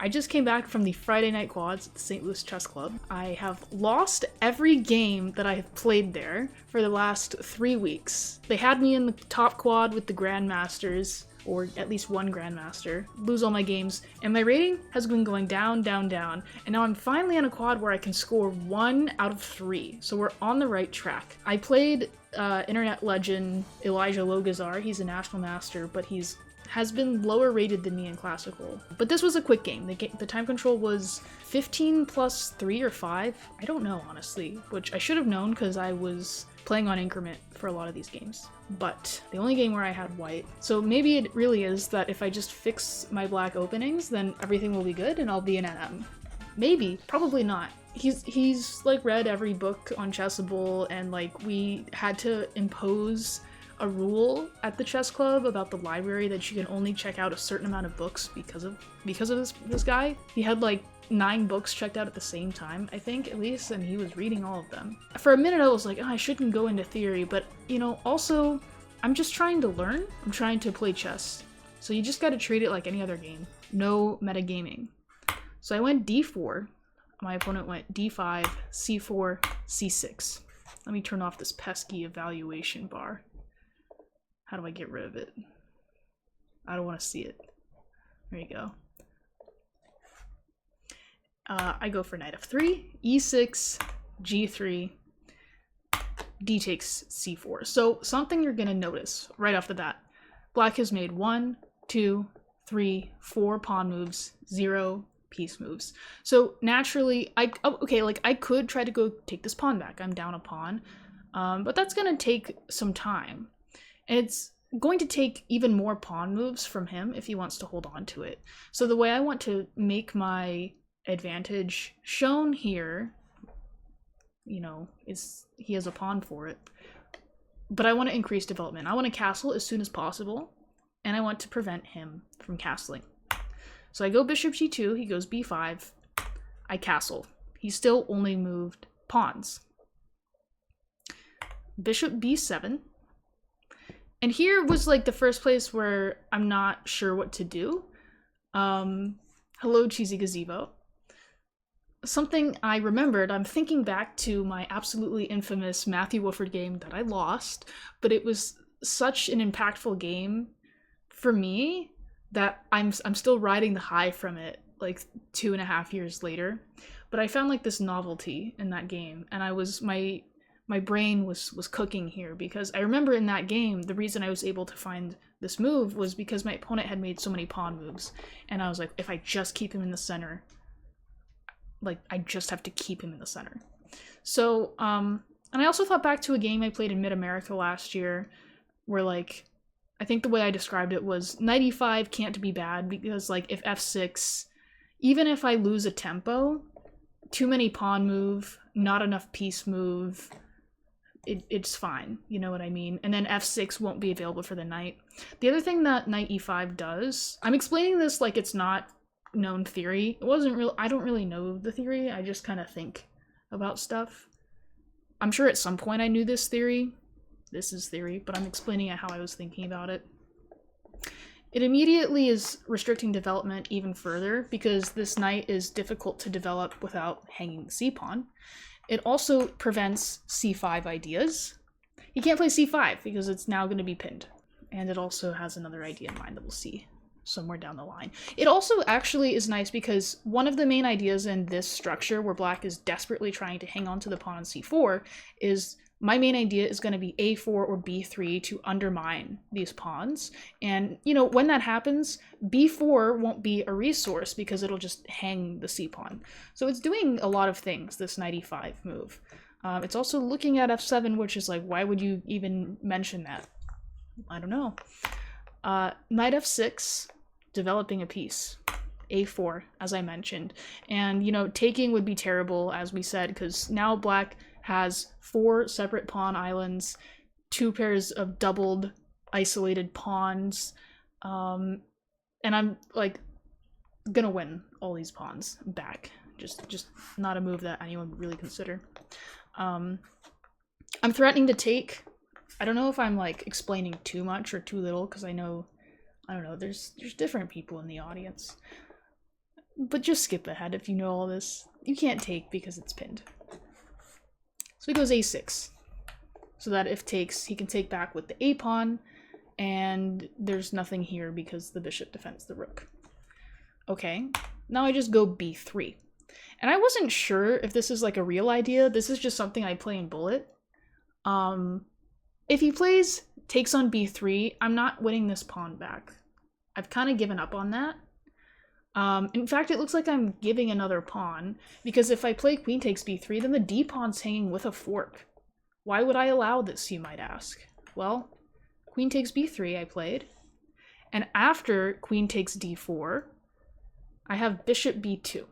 I just came back from the Friday night quads at the St. Louis Chess Club. I have lost every game that I have played there for the last 3 weeks. They had me in the top quad with the Grandmasters, or at least one Grandmaster, lose all my games, and my rating has been going down, down, down, and now I'm finally on a quad where I can score 1 out of 3, so we're on the right track. I played internet legend Elijah Logazar. He's a national master, but has been lower rated than me in classical. But this was a quick game. The time control was 15 plus 3 or 5. I don't know, honestly, which I should have known because I was playing on increment for a lot of these games. But the only game where I had white. So maybe it really is that if I just fix my black openings, then everything will be good and I'll be an NM. Maybe, probably not. He's like read every book on Chessable, and like we had to impose a rule at the chess club about the library that you can only check out a certain amount of books because of this guy. He had like 9 books checked out at the same time, I think, at least, and he was reading all of them. For a minute I was like, oh, I shouldn't go into theory, but you know, also I'm just trying to learn. I'm trying to play chess. So you just gotta treat it like any other game. No metagaming. So I went d4. My opponent went d5, c4, c6. Let me turn off this pesky evaluation bar. How do I get rid of it? I don't want to see it. There you go. I go for knight f3, e6, g3, d takes c4. So something you're going to notice right off the bat. Black has made 1, 2, 3, 4 pawn moves, 0 piece moves. So naturally, I could try to go take this pawn back. I'm down a pawn, but that's going to take some time. And it's going to take even more pawn moves from him if he wants to hold on to it. So the way I want to make my advantage shown here, you know, is he has a pawn for it. But I want to increase development. I want to castle as soon as possible, and I want to prevent him from castling. So I go bishop g2, he goes b5, I castle. He still only moved pawns. Bishop b7. And here was like the first place where I'm not sure what to do. Hello, Cheesy Gazebo. Something I remembered, I'm thinking back to my absolutely infamous Matthew Wofford game that I lost, but it was such an impactful game for me that I'm still riding the high from it like 2.5 years later. But I found like this novelty in that game, and my brain was cooking here, because I remember in that game, the reason I was able to find this move was because my opponent had made so many pawn moves. And I was like, if I just keep him in the center, like, I just have to keep him in the center. So, and I also thought back to a game I played in Mid-America last year, where, like, I think the way I described it was knight e5 can't be bad, because, like, if f6, even if I lose a tempo, too many pawn move, not enough piece move, it's fine, you know what I mean? And then f6 won't be available for the knight. The other thing that knight e5 does, I'm explaining this like it's not known theory. It wasn't real. I don't really know the theory. I just kind of think about stuff. I'm sure at some point I knew this theory. This is theory, but I'm explaining it how I was thinking about it. It immediately is restricting development even further, because this knight is difficult to develop without hanging the c-pawn. It also prevents c5 ideas. He can't play c5 because it's now going to be pinned. And it also has another idea in mind that we'll see somewhere down the line. It also actually is nice because one of the main ideas in this structure, where black is desperately trying to hang on to the pawn on c4, is my main idea is going to be a4 or b3 to undermine these pawns. And, you know, when that happens, b4 won't be a resource because it'll just hang the c-pawn. So it's doing a lot of things, this knight e5 move. It's also looking at f7, which is like, why would you even mention that? I don't know. Knight f6, developing a piece. a4, as I mentioned. And, you know, taking would be terrible, as we said, because now black has 4 separate pawn islands, 2 pairs of doubled isolated pawns, and I'm like gonna win all these pawns back. Just not a move that anyone would really consider. I'm threatening to take. I don't know if I'm like explaining too much or too little, because I don't know, there's different people in the audience. but just skip ahead if you know all this. You can't take because it's pinned. So he goes a6. So that if takes, he can take back with the a pawn, and there's nothing here because the bishop defends the rook. Okay, now I just go b3. And I wasn't sure if this is like a real idea. This is just something I play in Bullet. If he plays takes on b3, I'm not winning this pawn back. I've kind of given up on that. In fact, it looks like I'm giving another pawn, because if I play queen takes b3, then the d pawn's hanging with a fork. Why would I allow this, you might ask? Well, queen takes b3 I played, and after queen takes d4, I have bishop b2.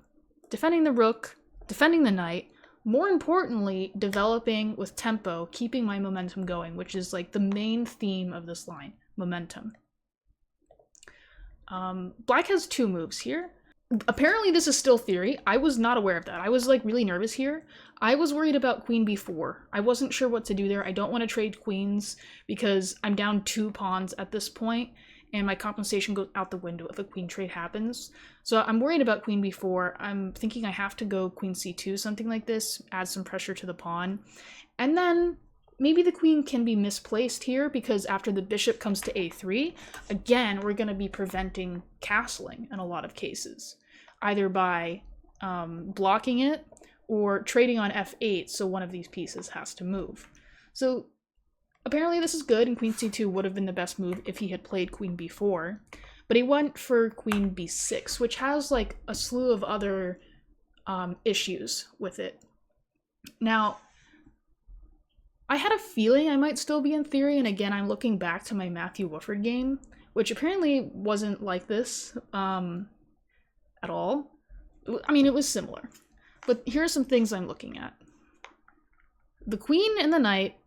Defending the rook, defending the knight, more importantly, developing with tempo, keeping my momentum going, which is like the main theme of this line, momentum. Black has two moves here. Apparently this is still theory. I was not aware of that. I was like really nervous here. I was worried about queen b4. I wasn't sure what to do there. I don't want to trade queens because I'm down 2 pawns at this point, and my compensation goes out the window if a queen trade happens. So I'm worried about queen b4. I'm thinking I have to go queen c2, something like this, add some pressure to the pawn. And then maybe the queen can be misplaced here because after the bishop comes to a3, again, we're going to be preventing castling in a lot of cases, either by blocking it or trading on f8, so one of these pieces has to move. So apparently this is good, and queen c2 would have been the best move if he had played queen b4, but he went for queen b6, which has like a slew of other issues with it. Now, I had a feeling I might still be in theory, and again, I'm looking back to my Matthew Woodford game, which apparently wasn't like this at all. I mean, it was similar. But here are some things I'm looking at. The queen and the knight,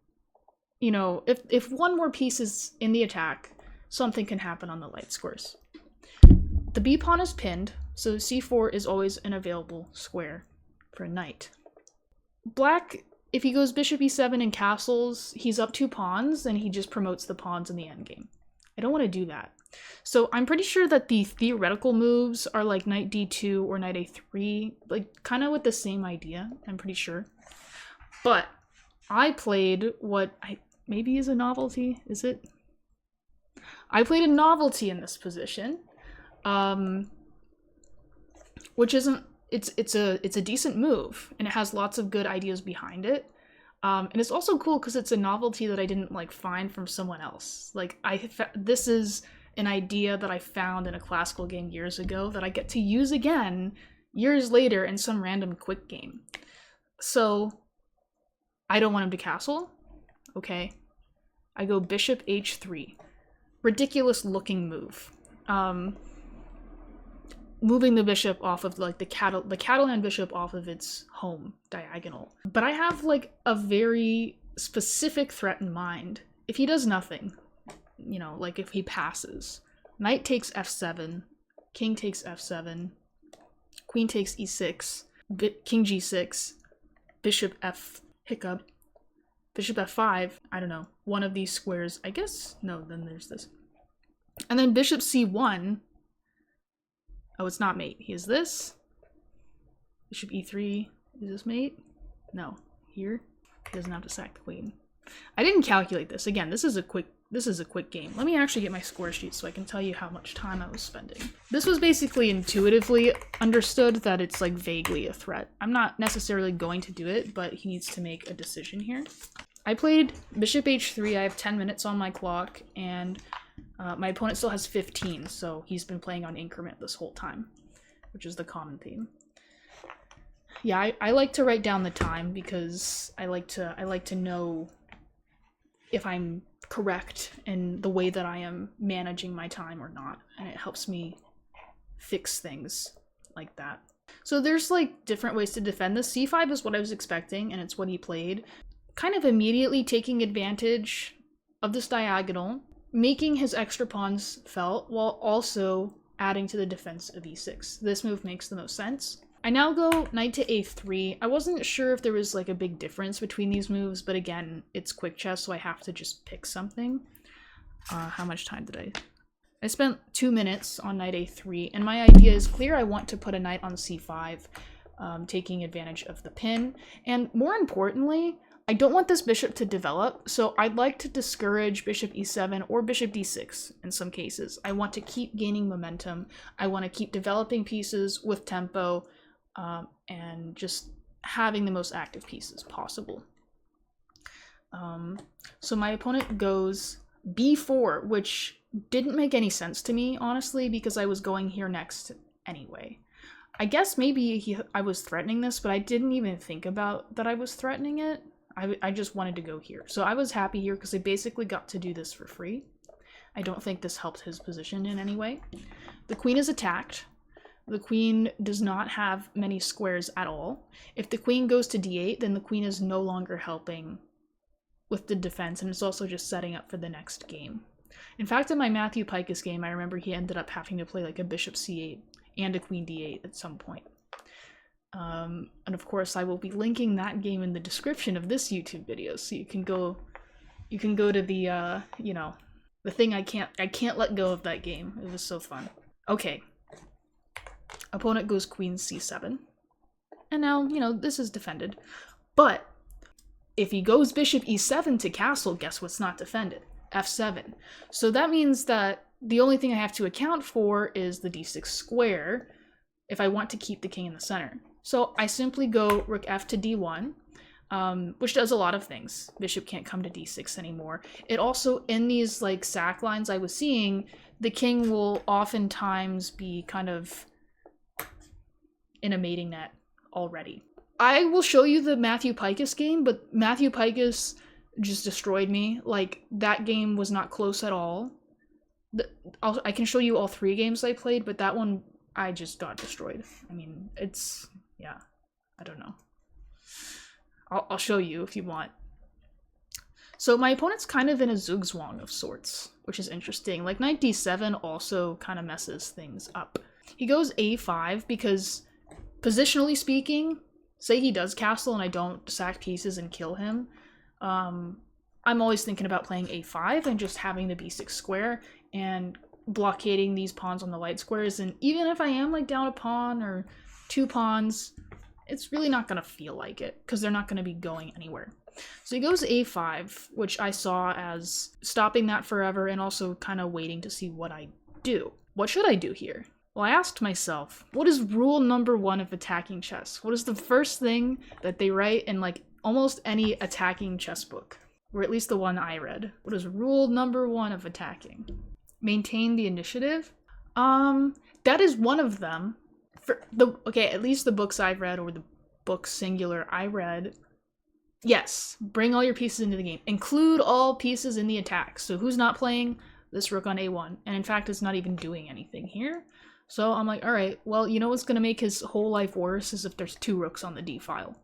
you know, if one more piece is in the attack, something can happen on the light squares. The b pawn is pinned, so c4 is always an available square for a knight. Black, if he goes bishop e7 and castles, he's up 2 pawns, and he just promotes the pawns in the endgame. I don't want to do that. So I'm pretty sure that the theoretical moves are like knight d2 or knight a3, like kind of with the same idea, I'm pretty sure. But I played what maybe is a novelty, is it? I played a novelty in this position, which isn't, it's a decent move, and it has lots of good ideas behind it. And it's also cool because it's a novelty that I didn't like find from someone else. Like this is an idea that I found in a classical game years ago that I get to use again years later in some random quick game. So I don't want him to castle. Okay. I go bishop h3. Ridiculous looking move. Moving the bishop off of like the Catalan bishop off of its home diagonal. But I have like a very specific threat in mind. If he does nothing, you know, like if he passes, knight takes f7, king takes f7, queen takes e6, king g6, bishop f hiccup, bishop f5, I don't know, one of these squares, I guess, no, then there's this. And then bishop c1, oh, it's not mate, he is this, bishop e3, is this mate? No, here, he doesn't have to sack the queen. I didn't calculate this, again, this is a quick game. Let me actually get my score sheet so I can tell you how much time I was spending. This was basically intuitively understood that it's like vaguely a threat. I'm not necessarily going to do it, but he needs to make a decision here. I played bishop h3, I have 10 minutes on my clock, and my opponent still has 15, so he's been playing on increment this whole time, which is the common theme. Yeah, I like to write down the time because I like to know if I'm correct in the way that I am managing my time or not, and it helps me fix things like that. So there's like different ways to defend this. c5 is what I was expecting, and it's what he played. Kind of immediately taking advantage of this diagonal, making his extra pawns felt while also adding to the defense of e6. This move makes the most sense. I now go knight to a3. I wasn't sure if there was like a big difference between these moves, but again, it's quick chess, so I have to just pick something. How much time did I? I spent 2 minutes on knight a3, and my idea is clear. I want to put a knight on c5, taking advantage of the pin. And more importantly, I don't want this bishop to develop, so I'd like to discourage bishop e7 or bishop d6 in some cases. I want to keep gaining momentum. I want to keep developing pieces with tempo, and just having the most active pieces possible. So my opponent goes b4, which didn't make any sense to me, honestly, because I was going here next anyway. I guess maybe I was threatening this, but I didn't even think about that I was threatening it. I just wanted to go here. So I was happy here because I basically got to do this for free. I don't think this helped his position in any way. The queen is attacked. The queen does not have many squares at all. If the queen goes to d8, then the queen is no longer helping with the defense, and it's also just setting up for the next game. In fact, in my Matthew Pikus game, I remember he ended up having to play like a bishop c8 and a queen d8 at some point. And of course, I will be linking that game in the description of this YouTube video, so you can go to the you know, the thing I can't let go of that game. It was so fun. Okay. Opponent goes queen c7. And now, you know, this is defended. But if he goes bishop e7 to castle, guess what's not defended? f7. So that means that the only thing I have to account for is the d6 square if I want to keep the king in the center. So I simply go rook f to d1, which does a lot of things. Bishop can't come to d6 anymore. It also, in these like sack lines I was seeing, the king will oftentimes be kind of in a mating net already. I will show you the Matthew Pikus game, but Matthew Pikus just destroyed me. Like, that game was not close at all. I can show you all 3 games I played, but that one, I just got destroyed. I mean, it's, yeah, I don't know. I'll show you if you want. So my opponent's kind of in a zugzwang of sorts, which is interesting. Like, knight d7 also kind of messes things up. He goes a5 because, positionally speaking, say he does castle and I don't sack pieces and kill him, I'm always thinking about playing a5 and just having the b6 square and blockading these pawns on the light squares. And even if I am like down a pawn or 2 pawns, it's really not going to feel like it because they're not going to be going anywhere. So he goes a5, which I saw as stopping that forever and also kind of waiting to see what I do. What should I do here? Well, I asked myself, what is rule number 1 of attacking chess? What is the first thing that they write in like almost any attacking chess book? Or at least the one I read. What is rule number 1 of attacking? Maintain the initiative? That is one of them. At least the books I've read, or the book singular I read, yes, bring all your pieces into the game. Include all pieces in the attack. So who's not playing? This rook on a1. And in fact, it's not even doing anything here. So I'm like, all right, well, you know what's going to make his whole life worse is if there's 2 rooks on the d file.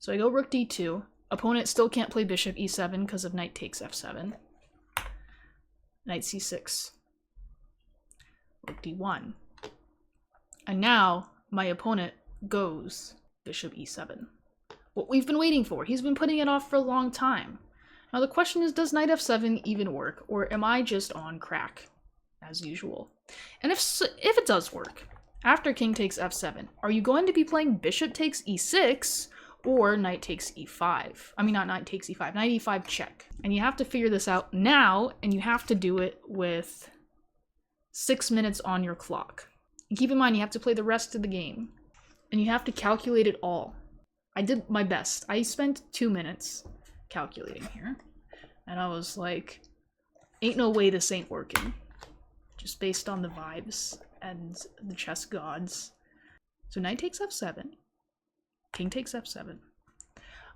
So I go rook d2. Opponent still can't play bishop e7 because of knight takes f7. Knight c6. Rook d1. And now my opponent goes bishop e7. What we've been waiting for. He's been putting it off for a long time. Now the question is, does knight f7 even work, or am I just on crack as usual? And if it does work, after king takes f7, are you going to be playing bishop takes e6 or knight takes e5? I mean, not knight takes e5, knight e5 check. And you have to figure this out now, and you have to do it with 6 minutes on your clock. And keep in mind, you have to play the rest of the game, and you have to calculate it all. I did my best. I spent 2 minutes calculating here, and I was like, ain't no way this ain't working. Just based on the vibes and the chess gods. So knight takes f7. King takes f7.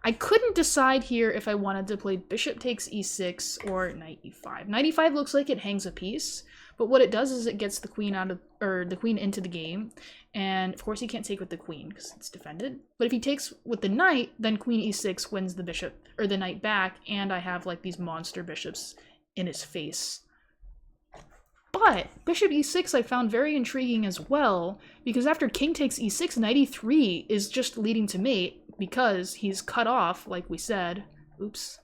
I couldn't decide here if I wanted to play bishop takes e6 or knight e5. Knight e5 looks like it hangs a piece, but what it does is it gets the queen out of, or the queen into the game, and of course he can't take with the queen because it's defended. But if he takes with the knight, then queen e6 wins the bishop or the knight back, and I have like these monster bishops in his face. But bishop e6 I found very intriguing as well, because after king takes e6, knight e3 is just leading to mate because he's cut off, like we said. Oops.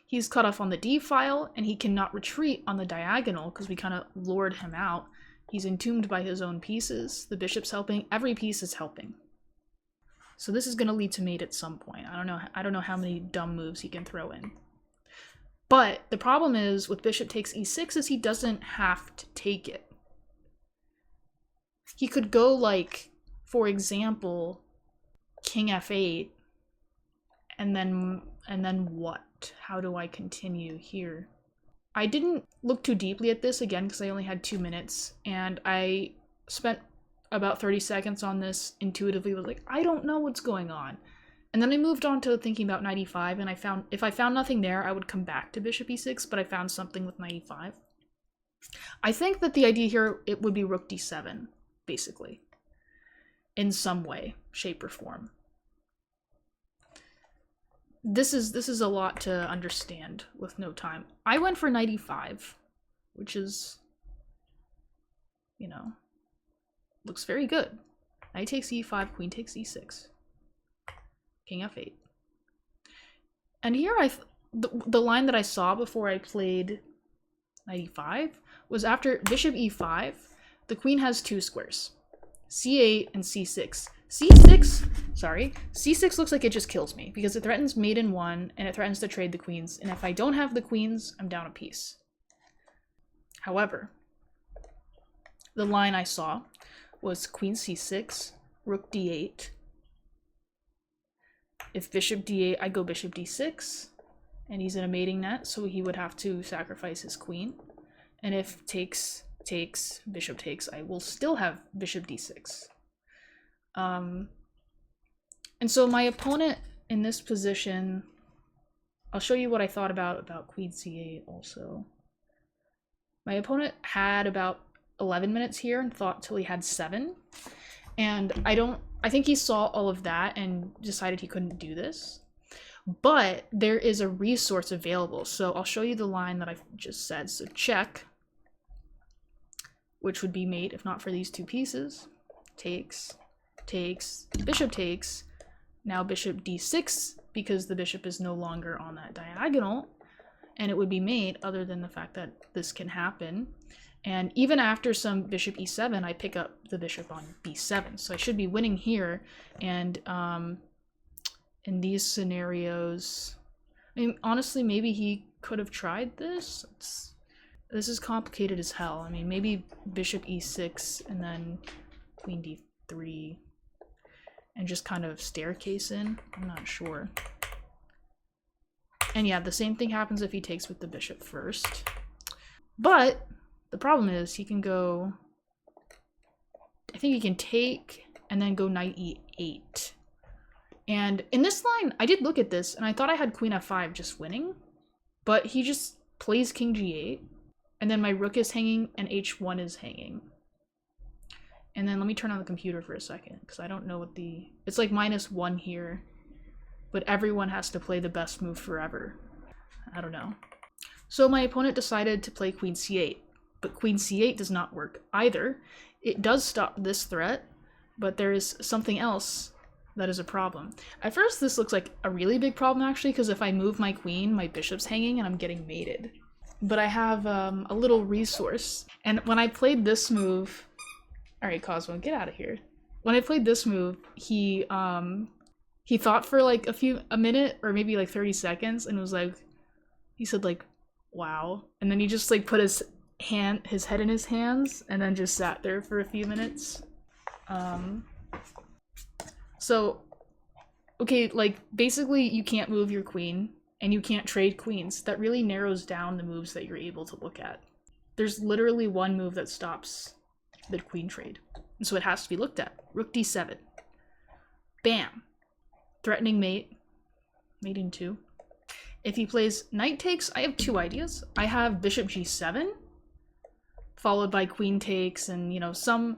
He's cut off on the d file, and he cannot retreat on the diagonal because we kind of lured him out. He's entombed by his own pieces. The bishop's helping. Every piece is helping. So this is going to lead to mate at some point. I don't know how many dumb moves he can throw in. But the problem is with bishop takes e6 is he doesn't have to take it. He could go like, for example, king f8, and then what? How do I continue here? I didn't look too deeply at this again because I only had 2 minutes, and I spent about 30 seconds on this intuitively, was like, I don't know what's going on. And then I moved on to thinking about knight e5, and if I found nothing there, I would come back to bishop e6, but I found something with knight e5. I think that the idea here, it would be rook d7, basically, in some way, shape, or form. This is a lot to understand with no time. I went for knight e5, which is, you know, looks very good. Knight takes e5, queen takes e6, king f8. And here the line that I saw before I played knight e5 was after bishop e5, the queen has 2 squares, c8 and c6. C6 looks like it just kills me because it threatens mate in 1 and it threatens to trade the queens. And if I don't have the queens, I'm down a piece. However, the line I saw was queen c6, rook d8. If bishop d8, I go bishop d6, and he's in a mating net, so he would have to sacrifice his queen. And if takes, bishop takes, I will still have bishop d6. And so my opponent in this position, I'll show you what I thought about queen c8 also. My opponent had about 11 minutes here and thought till he had 7. And I think he saw all of that and decided he couldn't do this. But there is a resource available. So I'll show you the line that I just said. So check, which would be mate if not for these 2 pieces. Takes, bishop takes. Now bishop d6 because the bishop is no longer on that diagonal. And it would be mate other than the fact that this can happen. And even after some bishop e7, I pick up the bishop on b7. So I should be winning here. And in these scenarios, I mean, honestly, maybe he could have tried this. This is complicated as hell. I mean, maybe bishop e6 and then queen d3 and just kind of staircase in. I'm not sure. And yeah, the same thing happens if he takes with the bishop first. But the problem is he can go, I think he can take and then go knight e8. And in this line, I did look at this and I thought I had queen f5 just winning, but he just plays king g8 and then my rook is hanging and h1 is hanging. And then let me turn on the computer for a second because I don't know what it's like -1 here, but everyone has to play the best move forever. I don't know. So my opponent decided to play queen c8. But queen c8 does not work either. It does stop this threat, but there is something else that is a problem. At first, this looks like a really big problem, actually, because if I move my queen, my bishop's hanging and I'm getting mated. But I have a little resource. And when I played this move... Alright, Cosmo, get out of here. When I played this move, he thought for like a minute or maybe like 30 seconds and was like... He said like, wow. And then he just like put his head in his hands and then just sat there for a few minutes. So okay, like basically you can't move your queen and you can't trade queens. That really narrows down the moves that you're able to look at. There's literally one move that stops the queen trade, and so it has to be looked at. Rook d7, bam, threatening mate, mating 2. If he plays knight takes, I have 2 ideas. I have bishop g7 followed by queen takes and, you know, some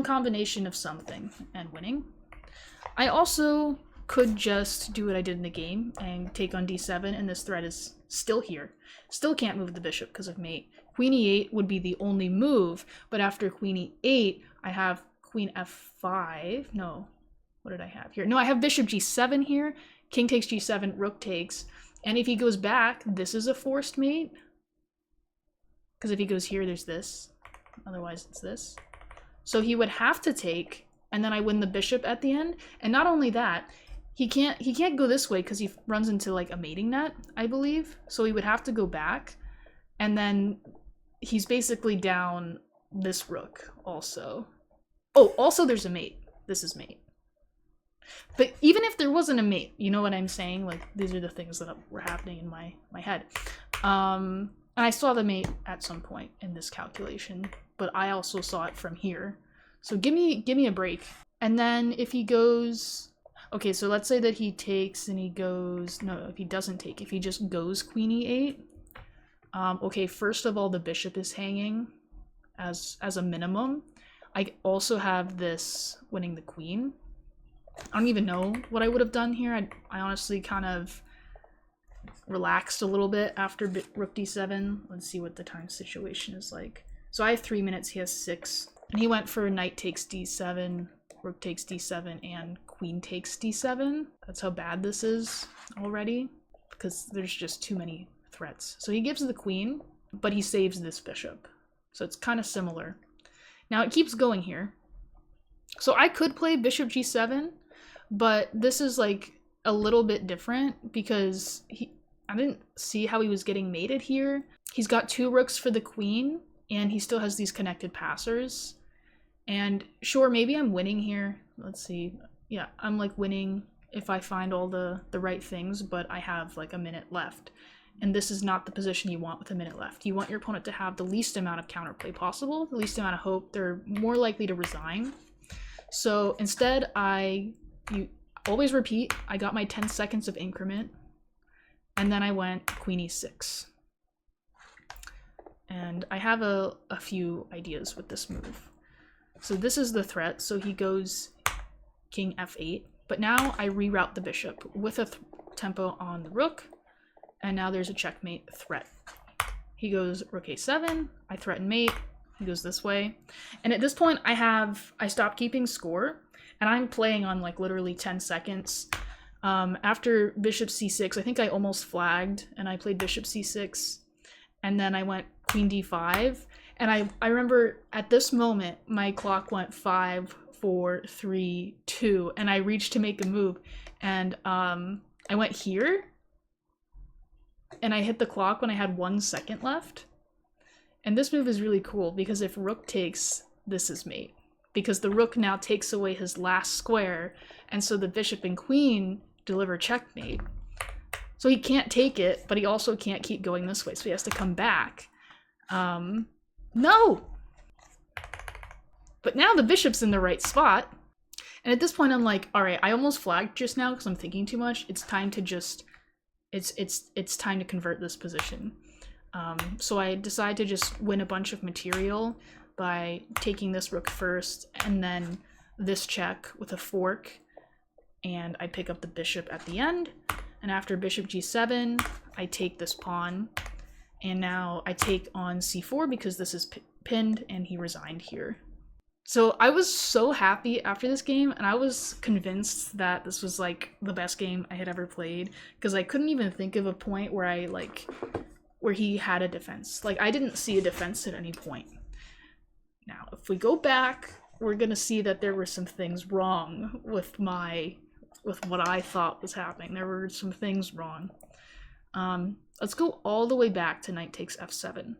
combination of something and winning. I also could just do what I did in the game and take on d7 and this threat is still here. Still can't move the bishop because of mate. Queen e8 would be the only move, but after queen e8, I have queen f5. No, what did I have here? No, I have bishop g7 here. King takes g7, rook takes, And if he goes back, this is a forced mate. Because if he goes here, there's this. Otherwise, it's this. So he would have to take, and then I win the bishop at the end. And not only that, he can't go this way because he runs into like a mating net, I believe. So he would have to go back. And then he's basically down this rook also. Oh, also there's a mate. This is mate. But even if there wasn't a mate, you know what I'm saying? Like, these are the things that were happening in my head. And I saw the mate at some point in this calculation, but I also saw it from here. So give me a break. And then if he goes... Okay, so let's say that he takes and he goes... No, if he doesn't take, if he just goes queen e8. Okay, first of all, the bishop is hanging as a minimum. I also have this winning the queen. I don't even know what I would have done here. I honestly kind of relaxed a little bit after rook d7. Let's see what the time situation is like. So I have 3 minutes, he has 6. And he went for knight takes d7, rook takes d7, and queen takes d7. That's how bad this is already, because there's just too many threats. So he gives the queen, but he saves this bishop. So it's kind of similar. Now it keeps going here. So I could play bishop g7, but this is like a little bit different because I didn't see how he was getting mated here. He's got 2 rooks for the queen, and he still has these connected passers. And sure, maybe I'm winning here. Let's see. Yeah, I'm like winning if I find all the right things, but I have like a minute left. And this is not the position you want with a minute left. You want your opponent to have the least amount of counterplay possible, the least amount of hope. They're more likely to resign. So instead, you always repeat, I got my 10 seconds of increment, and then I went queen e6. And I have a few ideas with this move. So this is the threat, so he goes king f8, but now I reroute the bishop with a tempo on the rook, and now there's a checkmate threat. He goes rook a7, I threaten mate, he goes this way. And at this point I stopped keeping score, and I'm playing on like literally 10 seconds. After bishop c6, I think I almost flagged, and I played bishop c6, and then I went queen d5, and I remember at this moment my clock went 5, 4, 3, 2, and I reached to make a move, and I went here, and I hit the clock when I had 1 second left. And this move is really cool because if rook takes, this is mate. Because the rook now takes away his last square, and so the bishop and queen deliver checkmate. So he can't take it, but he also can't keep going this way, so he has to come back. No! But now the bishop's in the right spot, and at this point I'm like, alright, I almost flagged just now because I'm thinking too much. It's time to just... It's time to convert this position. So I decide to just win a bunch of material by taking this rook first, and then this check with a fork, and I pick up the bishop at the end, and after bishop g7, I take this pawn, and now I take on c4 because this is pinned, and he resigned here. So I was so happy after this game, and I was convinced that this was like the best game I had ever played, because I couldn't even think of a point where where he had a defense. Like, I didn't see a defense at any point. Now, if we go back, we're gonna see that there were some things wrong with what I thought was happening. There were some things wrong. Let's go all the way back to knight takes f7.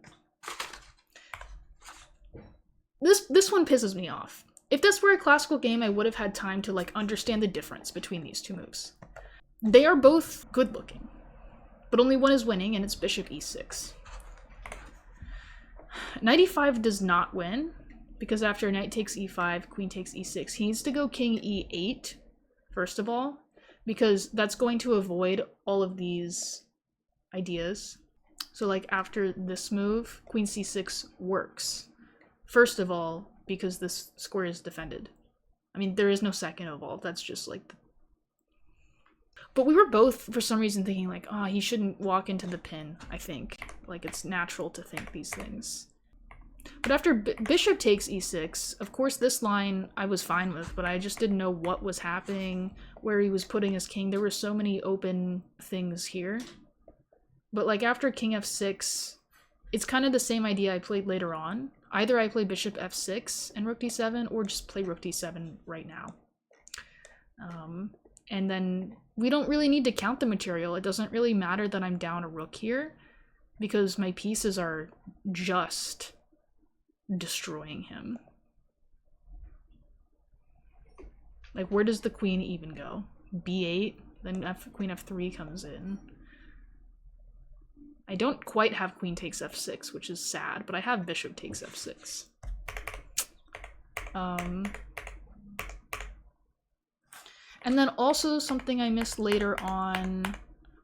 This one pisses me off. If this were a classical game, I would have had time to like understand the difference between these two moves. They are both good looking, but only one is winning, and it's bishop e6. Knight e5 does not win, because after knight takes e5, queen takes e6, he needs to go king e8, first of all, because that's going to avoid all of these ideas. So like after this move, queen c6 works. First of all, because this square is defended. I mean, there is no second of all, that's just like... But we were both, for some reason, thinking like, oh, he shouldn't walk into the pin, I think. Like, it's natural to think these things. But after bishop takes e6, of course this line I was fine with, but I just didn't know what was happening, where he was putting his king. There were so many open things here. But like after king f6, it's kind of the same idea I played later on. Either I play bishop f6 and rook d7, or just play rook d7 right now. And then we don't really need to count the material. It doesn't really matter that I'm down a rook here, because my pieces are just destroying him. Like, where does the queen even go? b8, then queen f3 comes in. I don't quite have queen takes f6, which is sad, but I have bishop takes f6. And then also something I missed later on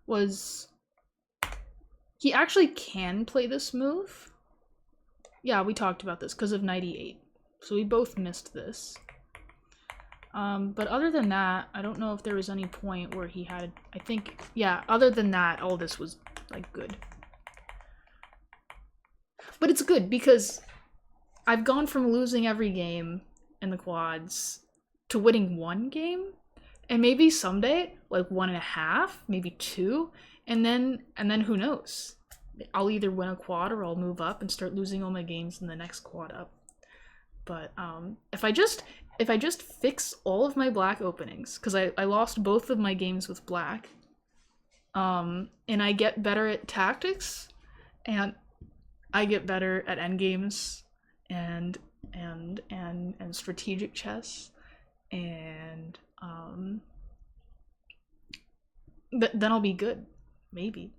was he actually can play this move. Yeah, we talked about this because of knight e8. So we both missed this. But other than that, I don't know if there was any point where he had, I think, yeah, other than that, all this was like good. But it's good because I've gone from losing every game in the quads to winning one game, and maybe someday like 1.5, maybe 2, and then who knows? I'll either win a quad or I'll move up and start losing all my games in the next quad up. But if I just fix all of my black openings, because I lost both of my games with black, and I get better at tactics, and I get better at endgames and strategic chess, and then I'll be good, maybe.